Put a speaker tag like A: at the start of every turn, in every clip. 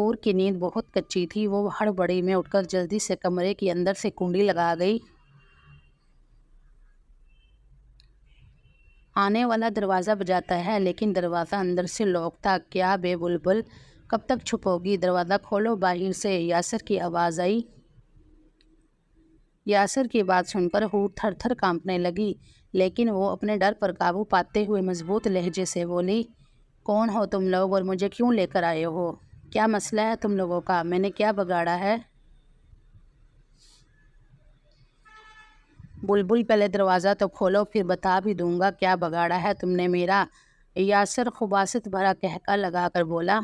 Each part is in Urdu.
A: حور کی نیند بہت کچی تھی، وہ ہڑبڑی میں اٹھ کر جلدی سے کمرے کے اندر سے کنڈی لگا گئی۔ آنے والا دروازہ بجاتا ہے لیکن دروازہ اندر سے لاک تھا۔ کیا بے بلبل، کب تک چھپو گی؟ دروازہ کھولو، باہر سے یاسر کی آواز آئی۔ یاسر کی بات سن کر حور تھر تھر کانپنے لگی، لیکن وہ اپنے ڈر پر قابو پاتے ہوئے مضبوط لہجے سے بولی، کون ہو تم لوگ اور مجھے کیوں لے کر آئے ہو؟ کیا مسئلہ ہے تم لوگوں کا؟ میں نے کیا بگاڑا ہے؟ بلبل، پہلے دروازہ تو کھولو، پھر بتا بھی دوں گا کیا بگاڑا ہے تم نے میرا۔ یاسر خباثت بھرا قہقہ لگا کر بولا۔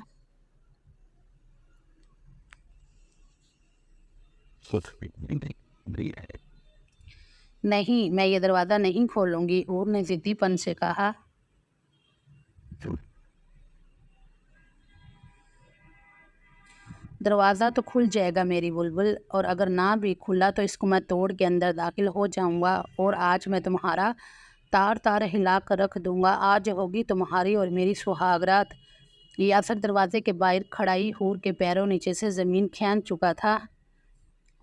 A: نہیں، میں یہ دروازہ نہیں کھولوں گی، حور نے ضدی پن سے کہا۔ دروازہ تو کھل جائے گا میری بلبل، اور اگر نہ بھی کھلا تو اس کو میں توڑ کے اندر داخل ہو جاؤں گا، اور آج میں تمہارا تار تار ہلا کر رکھ دوں گا۔ آج ہوگی تمہاری اور میری سہاگ رات۔ یاسر دروازے کے باہر کھڑائی حور کے پیروں نیچے سے زمین کھینچ چکا تھا۔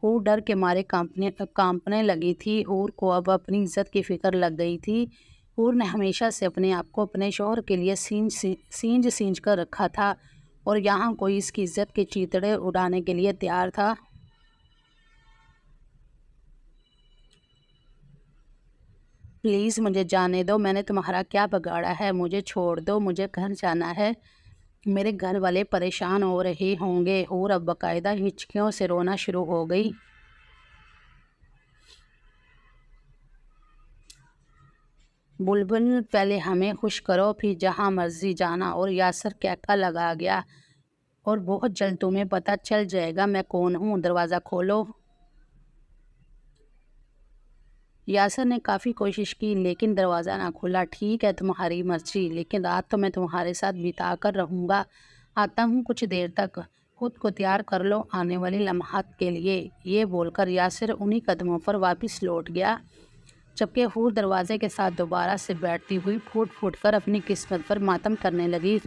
A: حور ڈر کے مارے کانپنے لگی تھی۔ حور کو اب اپنی عزت کی فکر لگ گئی تھی۔ حور نے ہمیشہ سے اپنے آپ کو اپنے شوہر کے لیے سینج کر رکھا تھا، اور یہاں کوئی اس کی عزت کے چیتڑے اڑانے کے لیے تیار تھا۔ پلیز مجھے جانے دو، میں نے تمہارا کیا بگاڑا ہے؟ مجھے چھوڑ دو، مجھے گھر جانا ہے، میرے گھر والے پریشان ہو رہے ہوں گے۔ حور اب باقاعدہ ہچکیوں سے رونا شروع ہو گئی۔ بلبل، پہلے ہمیں خوش کرو، پھر جہاں مرضی جانا۔ اور یاسر قہقہ لگا گیا، اور بہت جلد تمہیں پتہ چل جائے گا میں کون ہوں۔ دروازہ کھولو۔ یاسر نے کافی کوشش کی لیکن دروازہ نہ کھلا۔ ٹھیک ہے، تمہاری مرضی، لیکن رات تو میں تمہارے ساتھ بتا کر رہوں گا۔ آتا ہوں کچھ دیر تک، خود کو تیار کر لو آنے والے لمحات کے لیے۔ یہ بول کر یاسر انہی قدموں پر واپس لوٹ گیا، جبکہ حور دروازے کے ساتھ دوبارہ سے بیٹھتی ہوئی پھوٹ پھوٹ کر اپنی قسمت پر ماتم کرنے لگی۔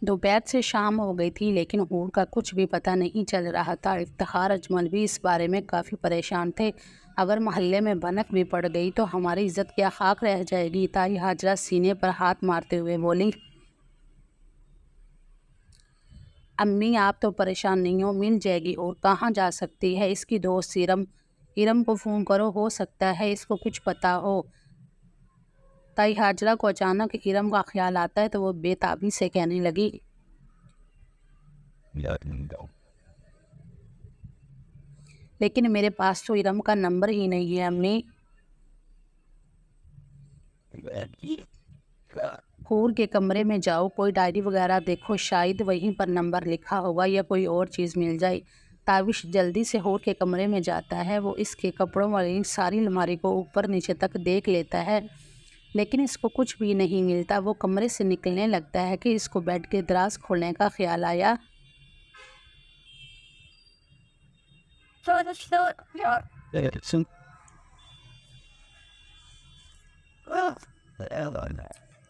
A: دوپہر سے شام ہو گئی تھی لیکن حور کا کچھ بھی پتہ نہیں چل رہا تھا۔ افتخار اجمل بھی اس بارے میں کافی پریشان تھے۔ اگر محلے میں بھنک بھی پڑ گئی تو ہماری عزت کیا خاک رہ جائے گی؟ تائی ہاجرہ سینے پر ہاتھ مارتے ہوئے بولی۔ امی، آپ تو پریشان نہیں ہو، مل جائے گی۔ اور کہاں جا سکتی ہے؟ اس کی دوست ارم کو فون کرو، ہو سکتا ہے اس کو کچھ پتہ ہو۔ تائی ہاجرہ کو اچانک ارم کا خیال آتا ہے تو وہ بے تابی سے کہنے لگی، لیکن میرے پاس تو ارم کا نمبر ہی نہیں ہے امی۔ حور کے کمرے میں جاؤ، کوئی ڈائری وغیرہ دیکھو، شاید وہیں پر نمبر لکھا ہوگا یا کوئی اور چیز مل جائے۔ تابش جلدی سے حور کے کمرے میں جاتا ہے۔ وہ اس کے کپڑوں والی ساری الماری کو اوپر نیچے تک دیکھ لیتا ہے لیکن اس کو کچھ بھی نہیں ملتا۔ وہ کمرے سے نکلنے لگتا ہے کہ اس کو بیڈ کے دراز کھولنے کا خیال آیا۔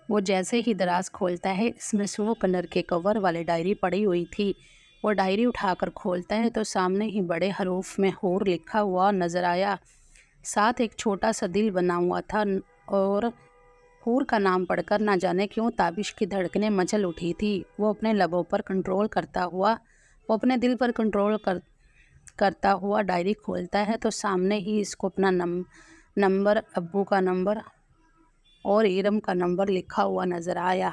A: وہ جیسے ہی دراز کھولتا ہے اس میں سنو کلر کے کور والے ڈائری پڑی ہوئی تھی۔ وہ ڈائری اٹھا کر کھولتا ہے تو سامنے ہی بڑے حروف میں حور لکھا ہوا نظر آیا، ساتھ ایک چھوٹا سا دل بنا ہوا تھا، اور حور کا نام پڑھ کر نہ جانے کیوں تابش کی دھڑکنیں مچل اٹھی تھی۔ وہ اپنے لبوں پر کنٹرول اپنے دل پر کنٹرول کرتا ہوا ڈائری کھولتا ہے تو سامنے ہی اس کو اپنا نمبر، ابو کا نمبر اور ارم کا نمبر لکھا ہوا نظر آیا۔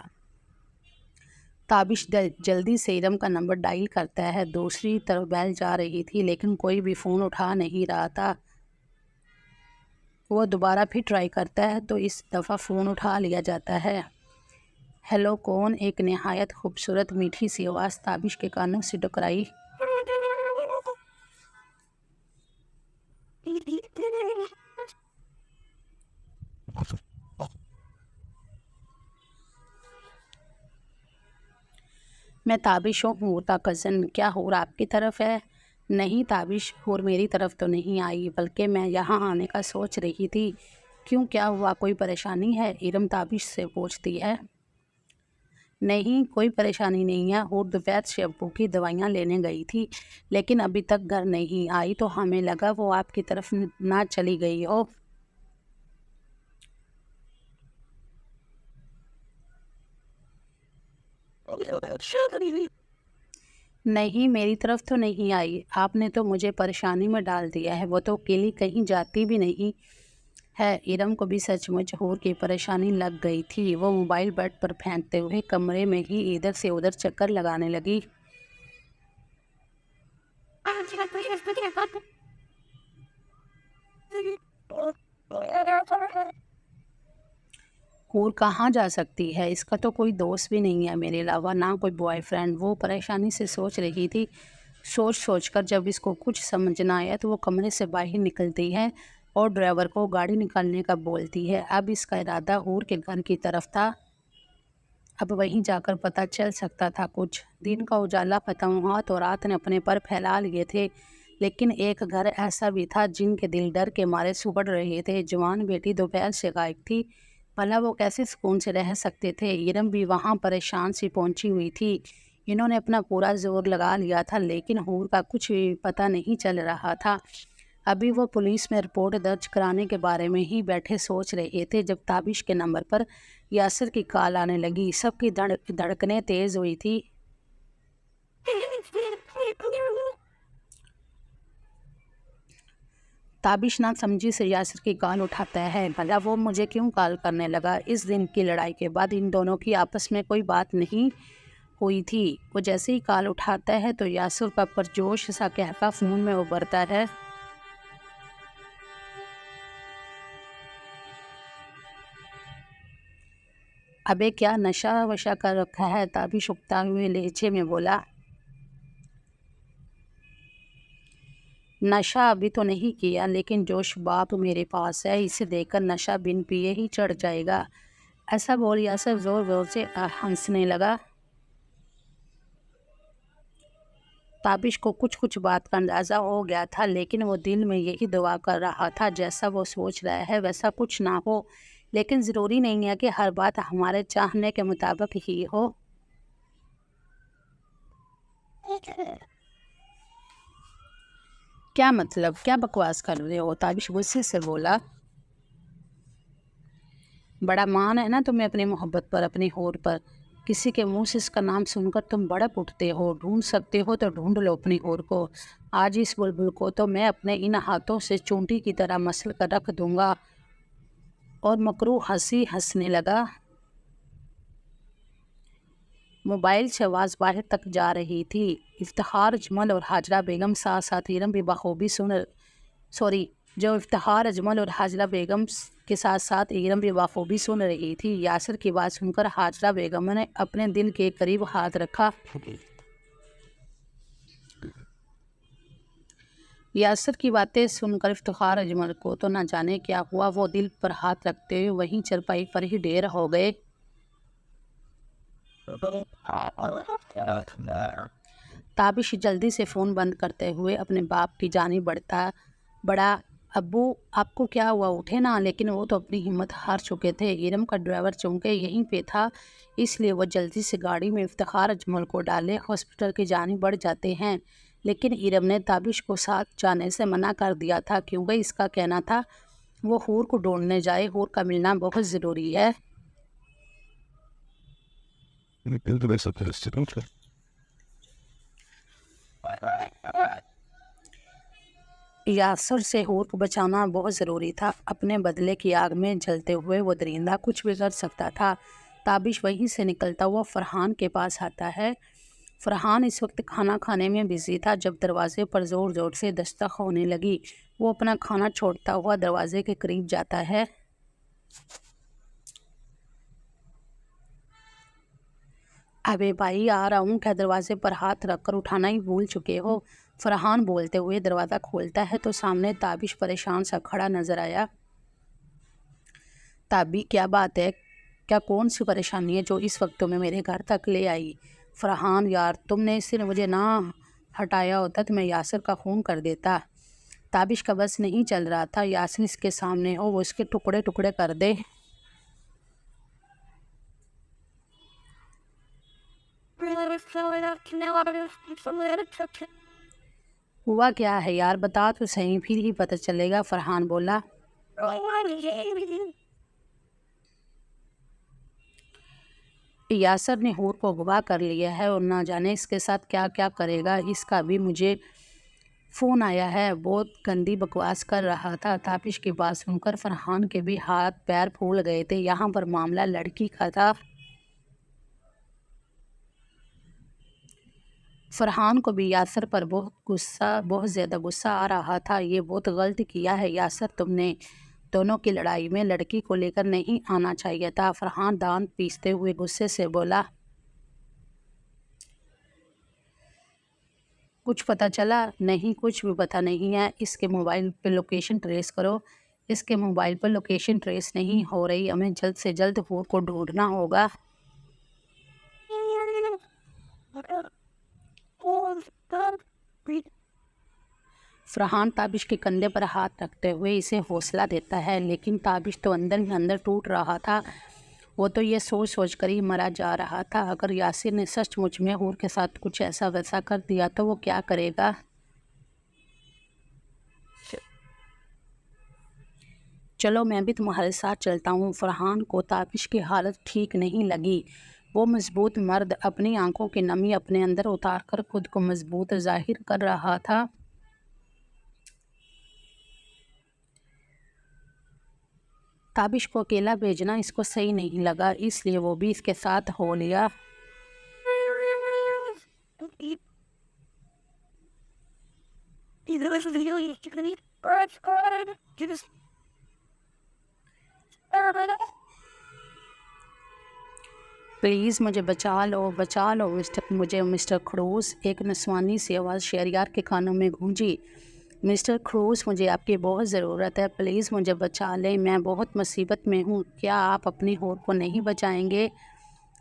A: تابش جلدی سے ارم کا نمبر ڈائل کرتا ہے۔ دوسری طرف بیل جا رہی تھی لیکن کوئی بھی فون اٹھا نہیں رہا تھا۔ وہ دوبارہ پھر ٹرائی کرتا ہے تو اس دفعہ فون اٹھا لیا جاتا ہے۔ ہیلو، کون؟ ایک نہایت خوبصورت میٹھی سی آواز تابش کے کانوں سے ٹکرائی۔ میں تابش ہوں، حور کا کزن۔ کیا حور آپ کی طرف ہے؟ نہیں تابش، ہور میری طرف تو نہیں آئی، بلکہ میں یہاں آنے کا سوچ رہی تھی۔ کیوں، کیا ہوا، کوئی پریشانی ہے؟ ارم تابش سے پوچھتی ہے۔ نہیں، کوئی پریشانی نہیں ہے، ہور دوپہر سے ابو کی دوائیاں لینے گئی تھی، لیکن ابھی تک گھر نہیں آئی، تو ہمیں لگا وہ آپ کی طرف نہ چلی گئی ہو۔ نہیں، میری طرف تو نہیں آئی، آپ نے تو مجھے پریشانی میں ڈال دیا ہے، وہ تو اکیلی کہیں جاتی بھی نہیں ہے۔ ارم کو بھی سچ مچ ہور کی پریشانی لگ گئی تھی، وہ موبائل بیڈ پر پھینکتے ہوئے کمرے میں ہی ادھر سے ادھر چکر لگانے لگی۔ ہور کہاں جا سکتی ہے، اس کا تو کوئی دوست بھی نہیں ہے میرے علاوہ، نہ کوئی بوائے فرینڈ، وہ پریشانی سے سوچ رہی تھی۔ سوچ کر جب اس کو کچھ سمجھ نہ آیا تو وہ کمرے سے باہر نکلتی ہے اور ڈرائیور کو گاڑی نکالنے کا بولتی ہے۔ اب اس کا ارادہ ہور کے گھر کی طرف تھا، اب وہیں جا کر پتہ چل سکتا تھا کچھ۔ دن کا اجالا ختم ہوا تو رات نے اپنے پر پھیلا لیے تھے، لیکن ایک گھر ایسا بھی تھا جن کے دل ڈر کے مارے سبڑ رہے تھے۔ جوان بیٹی دوپہر سے غائب تھی، بھلا وہ کیسے سکون سے رہ سکتے تھے؟ ارم بھی وہاں پریشان سی پہنچی ہوئی تھی۔ انہوں نے اپنا پورا زور لگا لیا تھا، لیکن ہور کا کچھ بھی پتہ نہیں چل رہا تھا۔ ابھی وہ پولیس میں رپورٹ درج کرانے کے بارے میں ہی بیٹھے سوچ رہے تھے جب تابش کے نمبر پر یاسر کی کال آنے لگی۔ سب کی دھڑکنیں تیز ہوئی تھی۔ تابش نہ سمجھی سے یاسر کی کال اٹھاتا ہے۔ بھلا وہ مجھے کیوں کال کرنے لگا؟ اس دن کی لڑائی کے بعد ان دونوں کی آپس میں کوئی بات نہیں ہوئی تھی۔ وہ جیسے ہی کال اٹھاتا ہے تو یاسر کا پرجوش سا قہقہ فون میں ابھرتا ہے۔ ابے کیا نشہ وشا کر رکھا ہے؟ تابش اکتا ہوئے لہجے میں بولا۔ نشہ ابھی تو نہیں کیا، لیکن جوش باپ میرے پاس ہے، اسے دیکھ کر نشہ بن پیے ہی چڑھ جائے گا۔ ایسا بول یاسر زور زور سے ہنسنے لگا۔ تابش کو کچھ بات کا اندازہ ہو گیا تھا، لیکن وہ دل میں یہی دعا کر رہا تھا جیسا وہ سوچ رہا ہے ویسا کچھ نہ ہو، لیکن ضروری نہیں ہے کہ ہر بات ہمارے چاہنے کے مطابق ہی ہو۔ کیا مطلب، کیا بکواس کر رہے ہو؟ تابش غصے سے بولا۔ بڑا مان ہے نا تمہیں اپنی محبت پر، اپنی ہور پر؟ کسی کے منہ سے اس کا نام سن کر تم بڑک اٹھتے ہو۔ ڈھونڈ سکتے ہو تو ڈھونڈ لو اپنی ہور کو، آج اس بلبل کو تو میں اپنے ان ہاتھوں سے چونٹی کی طرح مسل کر رکھ دوں گا۔ اور مکروہ ہنسی ہنسنے لگا۔ موبائل سے آواز باہر تک جا رہی تھی۔ افتخار اجمل اور حاجرہ بیگم ساتھ ساتھ ارم بھی بخوبی افتخار اجمل اور حاجرہ بیگم کے ساتھ ساتھ ارم بھی بخوبی سن رہی تھی۔ یاسر کی بات سن کر حاجرہ بیگم نے اپنے دل کے قریب ہاتھ رکھا۔ یاسر کی باتیں سن کر افتخار اجمل کو تو نہ جانے کیا ہوا، وہ دل پر ہاتھ رکھتے ہوئے وہیں چرپائی پر ہی ڈھیر ہو گئے۔ تابش جلدی سے فون بند کرتے ہوئے اپنے باپ کی جانب بڑھا۔ ابو، آپ کو کیا ہوا؟ اٹھے نا؟ لیکن وہ تو اپنی ہمت ہار چکے تھے۔ ارم کا ڈرائیور چونکہ یہیں پہ تھا، اس لیے وہ جلدی سے گاڑی میں افتخار اجمل کو ڈالے ہاسپٹل کی جانب بڑھ جاتے ہیں، لیکن ارم نے تابش کو ساتھ جانے سے منع کر دیا تھا، کیونکہ اس کا کہنا تھا وہ ہور کو ڈھونڈنے جائے، ہور کا ملنا بہت ضروری ہے۔ یاسر سے ہور کو بچانا بہت ضروری تھا، اپنے بدلے کی آگ میں جلتے ہوئے وہ درندہ کچھ بھی کر سکتا تھا۔ تابش وہیں سے نکلتا ہوا فرحان کے پاس آتا ہے۔ فرحان اس وقت کھانا کھانے میں بزی تھا جب دروازے پر زور زور سے دستک ہونے لگی۔ وہ اپنا کھانا چھوڑتا ہوا دروازے کے قریب جاتا ہے۔ ابے بھائی، آ رہا ہوں، کیا دروازے پر ہاتھ رکھ کر اٹھانا ہی بھول چکے ہو؟ فرحان بولتے ہوئے دروازہ کھولتا ہے تو سامنے تابش پریشان سا کھڑا نظر آیا۔ تابی، کیا بات ہے؟ کیا کون سی پریشانی ہے جو اس وقت تمہیں میرے گھر تک لے آئی؟ فرحان یار، تم نے اس دن مجھے نہ ہٹایا ہوتا تو میں یاسر کا خون کر دیتا۔ تابش کا بس نہیں چل رہا تھا، یاسر اس کے سامنے ہو وہ اس کے ٹکڑے ٹکڑے کر دے۔ ہوا کیا ہے یار، بتا تو صحیح، پھر ہی پتہ چلے گا، فرحان بولا۔ یاسر نے حور کو اغوا کر لیا ہے اور نہ جانے اس کے ساتھ کیا کیا کرے گا۔ اس کا بھی مجھے فون آیا ہے، بہت گندی بکواس کر رہا تھا۔ تابش کی بات سن کر فرحان کے بھی ہاتھ پیر پھول گئے تھے۔ یہاں پر معاملہ لڑکی کا تھا۔ فرحان کو بھی یاسر پر بہت زیادہ غصہ آ رہا تھا۔ یہ بہت غلط کیا ہے یاسر، تم نے دونوں کی لڑائی میں لڑکی کو لے کر نہیں آنا چاہیے تھا۔ فرحان دانت پیستے ہوئے غصے سے بولا۔ کچھ پتہ چلا؟ نہیں، کچھ بھی پتہ نہیں ہے۔ اس کے موبائل پہ لوکیشن ٹریس کرو۔ اس کے موبائل پر لوکیشن ٹریس نہیں ہو رہی، ہمیں جلد سے جلد حور کو ڈھونڈنا ہوگا۔ فرحان تابش کے کندھے پر ہاتھ رکھتے ہوئے اسے حوصلہ دیتا ہے، لیکن تابش تو اندر ہی اندر ٹوٹ رہا تھا۔ وہ تو یہ سوچ کر ہی مرا جا رہا تھا، اگر یاسر نے سچ مچ میں حور کے ساتھ کچھ ایسا ویسا کر دیا تو وہ کیا کرے گا۔ چلو میں بھی تمہارے ساتھ چلتا ہوں۔ فرحان کو تابش کی حالت ٹھیک نہیں لگی۔ وہ مضبوط مرد اپنی آنکھوں کی نمی اپنے اندر اتار کر خود کو مضبوط ظاہر کر رہا تھا۔ تابش کو اکیلا بھیجنا اس کو صحیح نہیں لگا، اس لیے وہ بھی اس کے ساتھ ہو لیا۔ پلیز مجھے بچا لو، بچا لو مجھے مسٹر خروس، ایک نسوانی سی آواز شہریار کے کانوں میں گونجی۔ مسٹر خروس، مجھے آپ کی بہت ضرورت ہے، پلیز مجھے بچا لیں، میں بہت مصیبت میں ہوں، کیا آپ اپنی حور کو نہیں بچائیں گے؟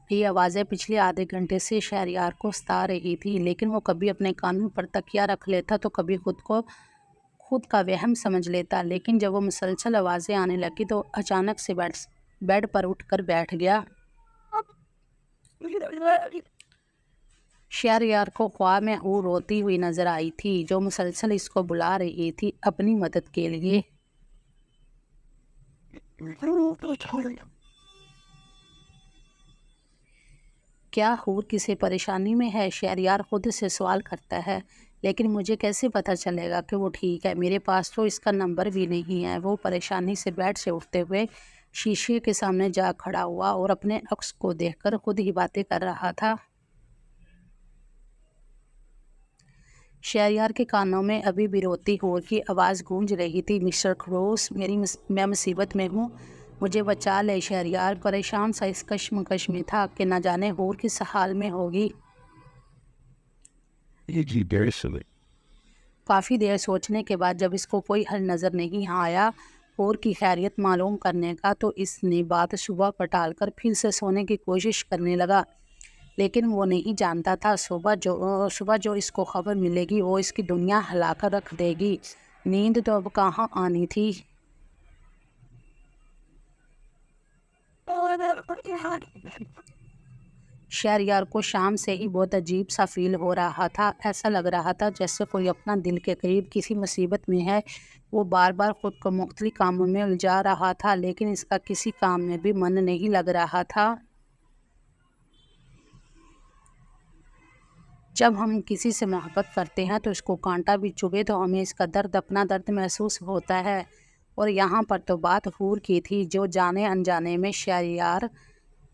A: یہ آوازیں پچھلے آدھے گھنٹے سے شہریار کو ستا رہی تھی، لیکن وہ کبھی اپنے کانوں پر تکیہ رکھ لیتا تو کبھی خود کا وہم سمجھ لیتا، لیکن جب وہ مسلسل آوازیں آنے لگی تو اچانک سے بیڈ پر اٹھ کر بیٹھ گیا۔ شہریار کو خواب میں حور روتی ہوئی نظر آئی تھی، جو مسلسل اس کو بلا رہی تھی اپنی مدد کے لیے۔ کیا حور کسی پریشانی میں ہے؟ شہریار خود سے سوال کرتا ہے، لیکن مجھے کیسے پتہ چلے گا کہ وہ ٹھیک ہے؟ میرے پاس تو اس کا نمبر بھی نہیں ہے۔ وہ پریشانی سے بیڈ سے اٹھتے ہوئے شیشے کے سامنے جا کھڑا ہوا اور اپنے عکس کو دیکھ کر خود ہی باتیں کر رہا تھا۔ شہریار کے کانوں میں ابھی بھی روتی حور کی آواز گونج رہی تھی، مسٹر خروس، میں مصیبت میں ہوں، مجھے بچا لے۔ شہریار پریشان سا اس کشمکش میں تھا کہ نہ جانے حور کس حال میں ہوگی۔ کافی دیر سوچنے کے بعد جب اس کو کوئی حل نظر نہیں آیا حور کی خیریت معلوم کرنے کا، تو اس نے بات صبح پر ٹال کر پھر سے سونے کی کوشش کرنے لگا، لیکن وہ نہیں جانتا تھا صبح جو اس کو خبر ملے گی وہ اس کی دنیا ہلا کر رکھ دے گی۔ نیند تو اب کہاں آنی تھی۔ شہریار کو شام سے ہی بہت عجیب سا فیل ہو رہا تھا، ایسا لگ رہا تھا جیسے کوئی اپنا دل کے قریب کسی مصیبت میں ہے۔ وہ بار بار خود کو مختلف کاموں میں الجھا رہا تھا، لیکن اس کا کسی کام میں بھی من نہیں لگ رہا تھا۔ جب ہم کسی سے محبت کرتے ہیں تو اس کو کانٹا بھی چبھے تو ہمیں اس کا درد اپنا درد محسوس ہوتا ہے، اور یہاں پر تو بات حور کی تھی جو جانے انجانے میں شہریار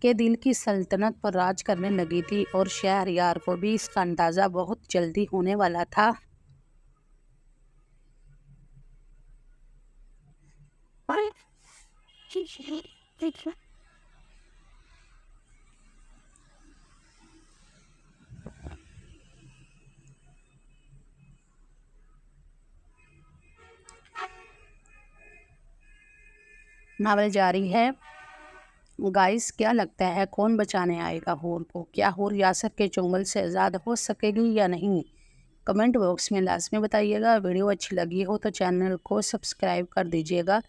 A: کے دل کی سلطنت پر راج کرنے لگی تھی، اور شہریار کو بھی اس کا اندازہ بہت جلدی ہونے والا تھا۔ ناول جاری ہے۔ گائز، کیا لگتا ہے کون بچانے آئے گا حور کو؟ کیا حور یاسر کے چنگل سے آزاد ہو سکے گی یا نہیں؟ کمنٹ باکس میں لازمی بتائیے گا. ویڈیو اچھی لگی ہو تو چینل کو سبسکرائب کر دیجیے گا.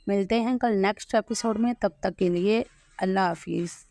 A: ملتے ہیں کل نیکسٹ ایپیسوڈ میں. تب تک کے لیے اللہ حافظ.